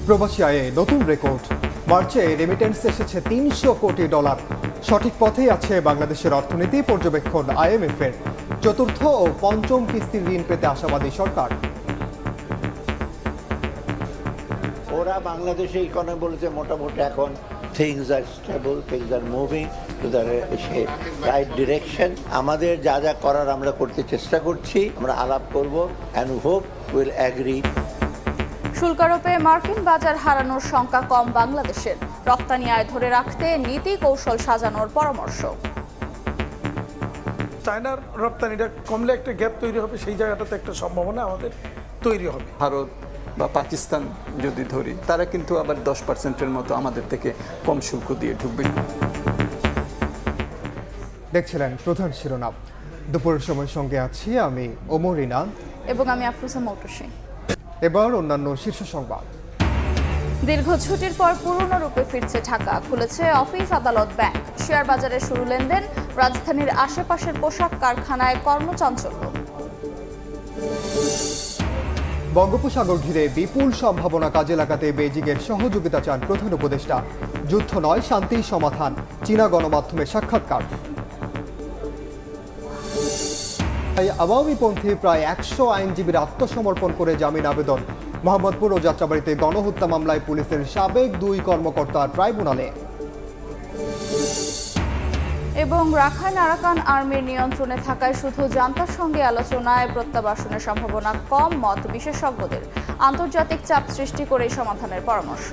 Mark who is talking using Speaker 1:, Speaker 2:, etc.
Speaker 1: প্রবাসী আয়ে নতুন রেকর্ড। মার্চে রেমিটেন্স এসেছে $300 কোটি। সঠিক পথেই আছে বাংলাদেশের অর্থনীতি পর্যবেক্ষণ IMF এর। চতুর্থ ও পঞ্চম কিস্তির ঋণ পেতে আশাবাদী সরকার।
Speaker 2: ওরা বাংলাদেশে ইকোনমি বলতে মোটামুটি এখন things are stable, things are moving to the right direction. আমাদের যা যা করার আমরা করতে চেষ্টা করছি, আমরা আলাপ করব and hope will agree.
Speaker 3: শুল্ক আরোপে মার্কিন বাজার হারানোর শঙ্কা কম বাংলাদেশের। রপ্তানি আয় ধরে রাখতে নীতি কৌশল সাজানোর পরামর্শ।
Speaker 4: চায়নার রপ্তানিটা কমলে একটা গ্যাপ তৈরি হবে, সেই জায়গাটাতে একটা সম্ভাবনা আমাদের তৈরি হবে।
Speaker 5: ভারত বা পাকিস্তান যদি ধরি, তারা কিন্তু আবার 10%-এর মতো আমাদের থেকে কম শুল্ক দিয়ে ঢুকবে।
Speaker 1: দেখছিলেন প্রধান শিরোনাম। দুপুরের সময় সঙ্গে আছি আমি ওমর ইনান
Speaker 3: এবং আমি আফরোজা মৌটুসী।
Speaker 1: এবার অন্যান্য শীর্ষ সংবাদ।
Speaker 3: দীর্ঘ ছুটির পর পুরনো রূপে ফিরছে ঢাকা, খুলেছে অফিস, আদালত, ব্যাংক। শেয়ার বাজারে শুরু লেনদেন। রাজধানীর আশেপাশের পোশাক কারখানায় কর্মচাঞ্চল্য।
Speaker 1: বঙ্গোপসাগর ঘিরে বিপুল সম্ভাবনা কাজে লাগাতে বেইজিংয়ের সহযোগিতা চান প্রধান উপদেষ্টা। যুদ্ধ নয়, শান্তি সমাধান, চীনা গণমাধ্যমে সাক্ষাৎকার। আওয়ামীপন্থী প্রায় 100 আইনজীবীর আত্মসমর্পণ করে জামিন আবেদন। মোহাম্মদপুর ও যাত্রাবাড়িতে গণহত্যা মামলায় পুলিশের সাবেক 2 কর্মকর্তা ট্রাইব্যুনালে।
Speaker 3: এবং রাখাইন আরাকান আর্মির নিয়ন্ত্রণে থাকায় শুধু জান্তার সঙ্গে আলোচনায় প্রত্যাবাসনের সম্ভাবনা কম, মত বিশেষজ্ঞদের। আন্তর্জাতিক চাপ সৃষ্টি করে সমাধানের পরামর্শ।